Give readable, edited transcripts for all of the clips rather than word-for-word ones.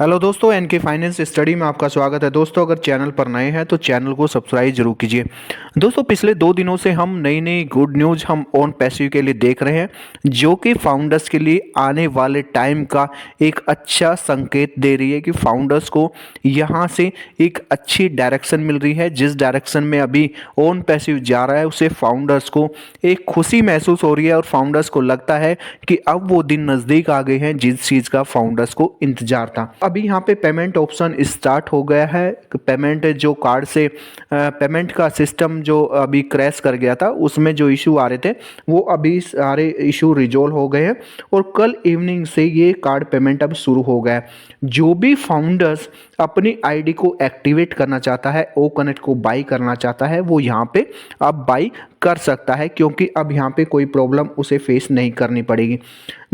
Hello दोस्तों, N K finance study में आपका स्वागत है। दोस्तों, अगर चैनल पर नए हैं तो चैनल को सब्सक्राइब जरूर कीजिए। दोस्तों, पिछले 2 दिनों से हम नई नई गुड न्यूज़ हम ओन पैसिव के लिए देख रहे हैं, जो कि फाउंडर्स के लिए आने वाले टाइम का एक अच्छा संकेत दे रही है कि फाउंडर्स को यहाँ से एक अच्छी डायरेक्शन मिल रही है। जिस डायरेक्शन में अभी ओन पैसिव जा रहा है उससे फाउंडर्स को एक खुशी महसूस हो रही है और फाउंडर्स को लगता है कि अब वो दिन नज़दीक आ गए हैं जिस चीज़ का फाउंडर्स को इंतजार था। अभी यहाँ पे पेमेंट ऑप्शन स्टार्ट हो गया है। पेमेंट जो कार्ड से पेमेंट का सिस्टम जो अभी क्रैश कर गया था उसमें जो इशू आ रहे थे वो अभी सारे इशू रिजोल्व हो गए हैं और कल इवनिंग से ये कार्ड पेमेंट अब शुरू हो गया है। जो भी फाउंडर्स अपनी आईडी को एक्टिवेट करना चाहता है, ओ कनेक्ट को बाई करना चाहता है, वो यहाँ पे अब बाई कर सकता है, क्योंकि अब यहाँ पे कोई प्रॉब्लम उसे फेस नहीं करनी पड़ेगी।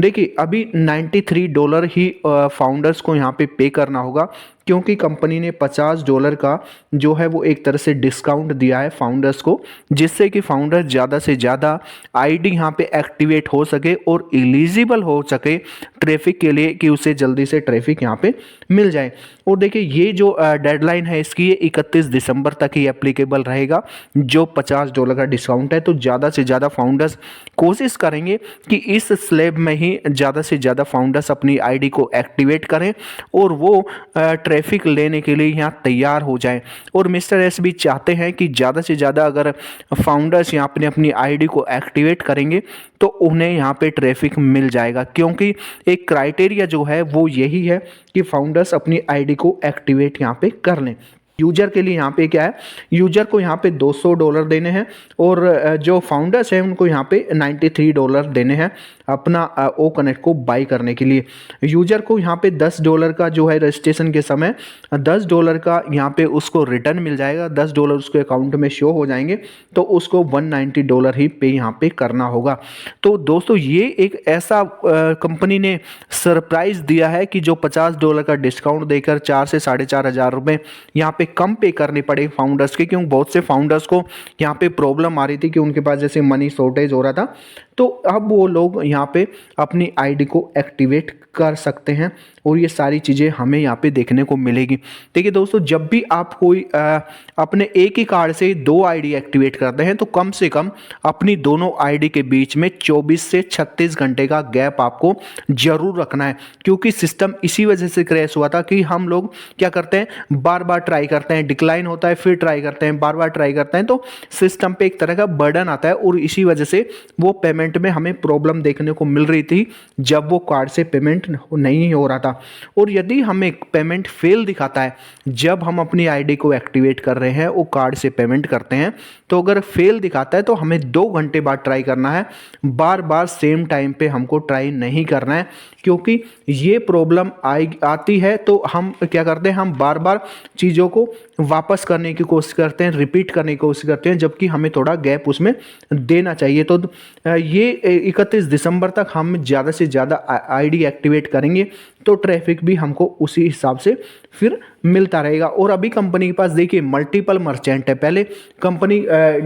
देखिए, अभी $93 ही फाउंडर्स को यहाँ पे करना होगा, क्योंकि कंपनी ने $50 का जो है वो एक तरह से डिस्काउंट दिया है फाउंडर्स को, जिससे कि फाउंडर ज़्यादा से ज़्यादा आईडी यहाँ पे एक्टिवेट हो सके और एलिजिबल हो सके ट्रैफिक के लिए, कि उसे जल्दी से ट्रैफिक यहाँ पे मिल जाए। और देखिए, ये जो डेडलाइन है इसकी, ये 31 दिसंबर तक ही एप्लीकेबल रहेगा, जो $50 का डिस्काउंट है। तो ज़्यादा से ज़्यादा फाउंडर्स कोशिश करेंगे कि इस स्लैब में ही ज़्यादा से ज़्यादा फाउंडर्स अपनी आईडी को एक्टिवेट करें और वो ट्रैफिक लेने के लिए यहाँ तैयार हो जाएं। और मिस्टर एस भी चाहते हैं कि ज़्यादा से ज़्यादा अगर फाउंडर्स यहाँ अपनी आईडी को एक्टिवेट करेंगे तो उन्हें यहाँ पे ट्रैफिक मिल जाएगा, क्योंकि एक क्राइटेरिया जो है वो यही है कि फाउंडर्स अपनी आईडी को एक्टिवेट यहाँ पे कर लें। यूजर के लिए यहाँ पे क्या है, यूजर को यहाँ पे $200 देने हैं और जो फाउंडर्स हैं उनको यहाँ पे $93 देने हैं अपना ओ कनेक्ट को बाई करने के लिए। यूजर को यहाँ पे $10 का जो है रजिस्ट्रेशन के समय $10 का यहाँ पे उसको रिटर्न मिल जाएगा, $10 उसके अकाउंट में शो हो जाएंगे, तो उसको $190 ही पे यहाँ पे करना होगा। तो दोस्तों, ये एक ऐसा कंपनी ने सरप्राइज दिया है कि जो $50 का डिस्काउंट देकर 4 से $4,500 रुपये यहाँ पे कम पे करने पड़े फाउंडर्स के, क्योंकि बहुत से फाउंडर्स को यहाँ पे प्रॉब्लम आ रही थी कि उनके पास जैसे मनी शॉर्टेज हो रहा था। तो अब वो लोग यहाँ पे अपनी आईडी को एक्टिवेट कर सकते हैं और ये सारी चीज़ें हमें यहाँ पे देखने को मिलेगी। देखिए दोस्तों, जब भी आप कोई अपने एक ही कार्ड से 2 आईडी एक्टिवेट करते हैं तो कम से कम अपनी दोनों आईडी के बीच में 24 से 36 घंटे का गैप आपको जरूर रखना है, क्योंकि सिस्टम इसी वजह से क्रैश हुआ था कि हम लोग क्या करते हैं, बार बार ट्राई करते हैं, डिक्लाइन होता है, फिर ट्राई करते हैं, बार बार ट्राई करते हैं, तो सिस्टम पे एक तरह का बर्डन आता है और इसी वजह से वो पेमेंट में हमें प्रॉब्लम देखने को मिल रही थी जब वो कार्ड से पेमेंट नहीं हो रहा था। और यदि हमें पेमेंट फेल दिखाता है जब हम अपनी आईडी को एक्टिवेट कर रहे हैं, वो कार्ड से पेमेंट करते हैं, तो अगर फेल दिखाता है तो हमें 2 घंटे बाद ट्राई करना है, बार बार सेम टाइम पे हमको ट्राई नहीं करना है, क्योंकि ये प्रॉब्लम आती है तो हम क्या करते हैं, हम बार बार चीज़ों को वापस करने की कोशिश करते हैं, रिपीट करने की कोशिश करते हैं, जबकि हमें थोड़ा गैप उसमें देना चाहिए। तो ये 31 दिसंबर तक हम ज़्यादा से ज़्यादा आईडी एक्टिवेट करेंगे तो ट्रैफिक भी हमको उसी हिसाब से फिर मिलता रहेगा। और अभी कंपनी के पास देखिए मल्टीपल मर्चेंट है। पहले कंपनी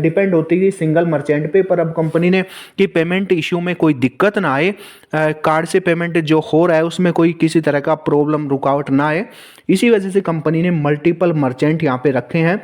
डिपेंड होती थी सिंगल मर्चेंट पे, पर अब कंपनी ने कि पेमेंट इश्यू में कोई दिक्कत ना आए, कार्ड से पेमेंट जो हो रहा है उसमें कोई किसी तरह का प्रॉब्लम रुकावट ना आए, इसी वजह से कंपनी ने मल्टीपल मर्चेंट यहाँ पे रखे हैं,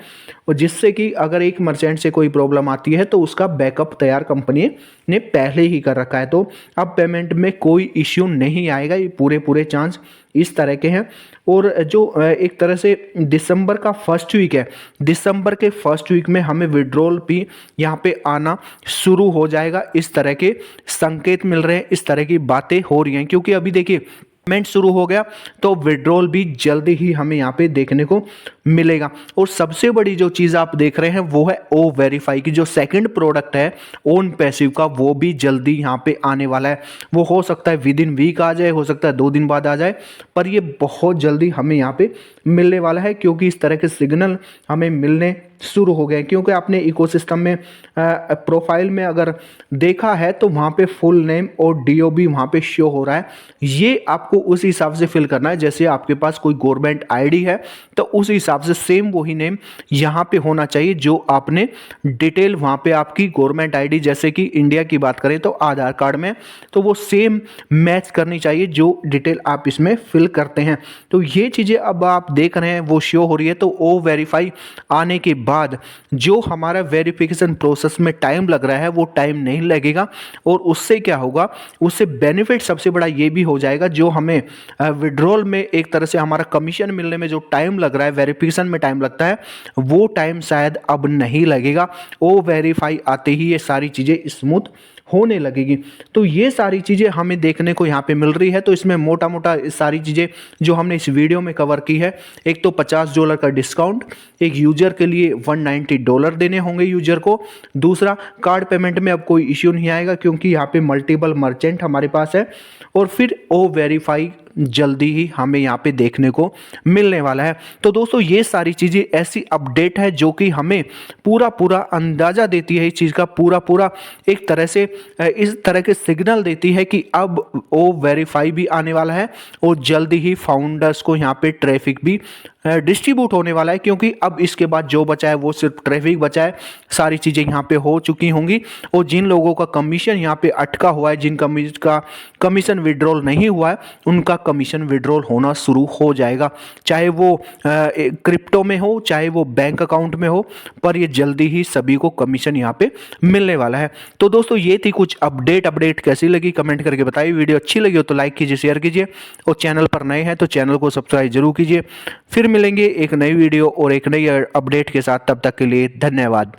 और जिससे कि अगर एक मर्चेंट से कोई प्रॉब्लम आती है तो उसका बैकअप तैयार कंपनी ने पहले ही कर रखा है। तो अब पेमेंट में कोई इश्यू नहीं आएगा, ये पूरे चांस इस तरह के हैं। और जो एक तरह से दिसंबर का फर्स्ट वीक है, दिसंबर के फर्स्ट वीक में हमें विड्रॉल भी यहाँ पे आना शुरू हो जाएगा, इस तरह के संकेत मिल रहे हैं, इस तरह की बातें हो रही हैं, क्योंकि अभी देखिए पेमेंट शुरू हो गया तो विड्रॉल भी जल्दी ही हमें यहाँ पे देखने को मिलेगा। और सबसे बड़ी जो चीज़ आप देख रहे हैं वो है ओ वेरीफाई की जो सेकंड प्रोडक्ट है ओन पैसिव का, वो भी जल्दी यहाँ पे आने वाला है। वो हो सकता है विद इन वीक आ जाए, हो सकता है 2 दिन बाद आ जाए, पर ये बहुत जल्दी हमें यहाँ पे मिलने वाला है, क्योंकि इस तरह के सिग्नल हमें मिलने शुरू हो गए, क्योंकि आपने इकोसिस्टम में प्रोफाइल में अगर देखा है तो वहाँ पे फुल नेम और डीओबी वहाँ पे शो हो रहा है। ये आपको उस हिसाब से फिल करना है, जैसे आपके पास कोई गवर्नमेंट आईडी है तो उस हिसाब से सेम वही नेम यहाँ पे होना चाहिए जो आपने डिटेल वहाँ पे आपकी गवर्नमेंट आईडी, जैसे कि इंडिया की बात करें तो आधार कार्ड में, तो वो सेम मैच करनी चाहिए जो डिटेल आप इसमें फिल करते हैं। तो ये चीज़ें अब आप देख रहे हैं वो शो हो रही है। तो ओ वेरीफाई आने के बाद जो हमारा वेरिफिकेशन प्रोसेस में टाइम लग रहा है वो टाइम नहीं लगेगा, और उससे क्या होगा, उससे बेनिफिट सबसे बड़ा ये भी हो जाएगा, जो हमें विड्रॉल में एक तरह से हमारा कमीशन मिलने में जो टाइम लग रहा है, वेरिफिकेशन में टाइम लगता है, वो टाइम शायद अब नहीं लगेगा। ओ वेरीफाई आते ही ये सारी चीज़ें स्मूथ होने लगेगी। तो ये सारी चीज़ें हमें देखने को यहाँ पे मिल रही है। तो इसमें मोटा मोटा सारी चीज़ें जो हमने इस वीडियो में कवर की है, एक तो $50 का डिस्काउंट, एक यूजर के लिए $190 देने होंगे यूजर को। दूसरा, कार्ड पेमेंट में अब कोई इश्यू नहीं आएगा क्योंकि यहाँ पे मल्टीपल मर्चेंट हमारे पास है। और फिर ओ वेरीफाई जल्दी ही हमें यहाँ पे देखने को मिलने वाला है। तो दोस्तों ये सारी चीज़ें ऐसी अपडेट है जो कि हमें पूरा पूरा अंदाज़ा देती है इस चीज़ का, पूरा पूरा एक तरह से इस तरह के सिग्नल देती है कि अब ओ वेरीफाई भी आने वाला है और जल्दी ही फाउंडर्स को यहाँ पे ट्रैफिक भी डिस्ट्रीब्यूट होने वाला है, क्योंकि अब इसके बाद जो बचा है वो सिर्फ ट्रैफिक बचा है। सारी चीज़ें यहाँ पे हो चुकी होंगी और जिन लोगों का कमीशन यहाँ पे अटका हुआ है, जिन का कमीशन विड्रॉल नहीं हुआ है, उनका कमीशन विड्रॉल होना शुरू हो जाएगा, चाहे वो क्रिप्टो में हो चाहे वो बैंक अकाउंट में हो, पर ये जल्दी ही सभी को कमीशन यहाँ पे मिलने वाला है। तो दोस्तों ये थी कुछ अपडेट कैसी लगी कमेंट करके बताइए। वीडियो अच्छी लगी हो तो लाइक कीजिए, शेयर कीजिए, और चैनल पर नए हैं तो चैनल को सब्सक्राइब जरूर कीजिए। फिर मिलेंगे एक नई वीडियो और एक नई अपडेट के साथ, तब तक के लिए धन्यवाद।